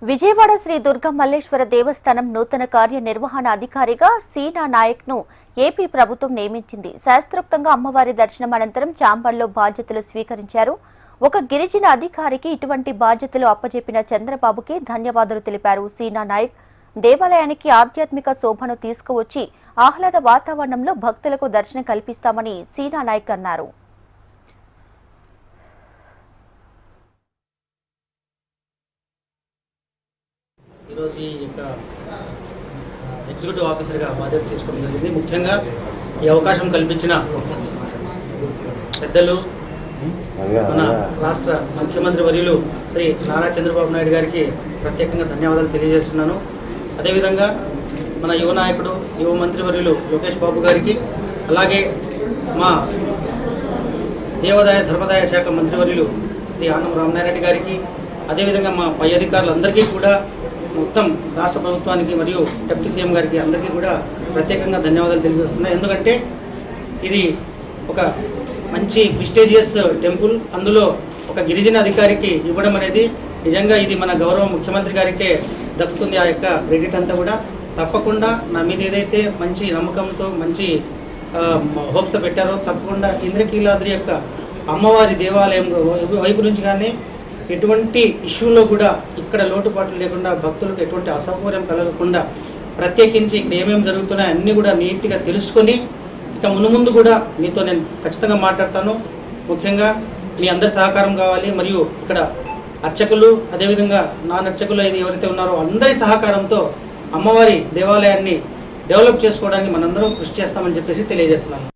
విజయవాడ శ్రీ దుర్గా మల్లేశ్వర దేవస్థానం నూతన కార్యనిర్వహణ అధికారిగా సీనా నాయక్ ను ఏపీ ప్రభుత్వం నియమించింది. శాస్త్రోక్తంగా అమ్మవారి దర్శనం అనంతరం చాంబర్లో బాధ్యతలు స్వీకరించారు. ఒక గిరిజన అధికారికి ఇటువంటి బాధ్యతలు అప్పచెప్పిన చంద్రబాబుకి ధన్యవాదాలు తెలిపారు సీనా నాయక్. దేవాలయానికి ఆధ్యాత్మిక శోభను తీసుకువచ్చి ఆహ్లాద వాతావరణంలో భక్తులకు దర్శనం కల్పిస్తామని సీనా నాయక్ అన్నారు. ఈరోజు ఈ యొక్క ఎగ్జిక్యూటివ్ ఆఫీసర్గా బాధ్యత తీసుకోవడం జరిగింది. ముఖ్యంగా ఈ అవకాశం కల్పించిన పెద్దలు మన రాష్ట్ర ముఖ్యమంత్రి వర్యులు శ్రీ నారా చంద్రబాబు నాయుడు గారికి ప్రత్యేకంగా ధన్యవాదాలు తెలియజేస్తున్నాను. అదేవిధంగా మన యువ నాయకుడు యువ మంత్రి వర్యులు లోకేష్ బాబు గారికి, అలాగే మా దేవాదాయ ధర్మదాయ శాఖ మంత్రివర్యులు శ్రీ ఆనం రామనారాయణ గారికి, అదేవిధంగా మా పై అధికారులందరికీ కూడా, మొత్తం రాష్ట్ర ప్రభుత్వానికి మరియు డిప్యూటీ సీఎం గారికి అందరికీ కూడా ప్రత్యేకంగా ధన్యవాదాలు తెలియజేస్తున్నాయి. ఎందుకంటే ఇది ఒక మంచి ప్రెస్టీజియస్ టెంపుల్, అందులో ఒక గిరిజన అధికారికి ఇవ్వడం అనేది నిజంగా ఇది మన గౌరవ ముఖ్యమంత్రి గారికే దక్కుతుంది. ఆ యొక్క క్రెడిట్ అంతా కూడా తప్పకుండా నా మీద ఏదైతే మంచి నమ్మకంతో మంచి హోప్స్తో పెట్టారో తప్పకుండా ఇంద్రకీలాద్రి యొక్క అమ్మవారి దేవాలయం వైపు నుంచి కానీ ఎటువంటి ఇష్యూలో కూడా ఇక్కడ లోటుపాట్లు లేకుండా, భక్తులకు ఎటువంటి అసౌకర్యం కలగకుండా, ప్రత్యేకించి ఇక్కడ ఏమేమి జరుగుతున్నాయో అన్నీ కూడా నీట్గా తెలుసుకొని ఇక మునుముందు కూడా మీతో నేను ఖచ్చితంగా మాట్లాడతాను. ముఖ్యంగా మీ అందరి సహకారం కావాలి. మరియు ఇక్కడ అర్చకులు, అదేవిధంగా నాన్ అర్చకులు ఎవరైతే ఉన్నారో అందరి సహకారంతో అమ్మవారి దేవాలయాన్ని డెవలప్ చేసుకోవడానికి మనందరం కృషి చేస్తామని చెప్పేసి తెలియజేస్తున్నాను.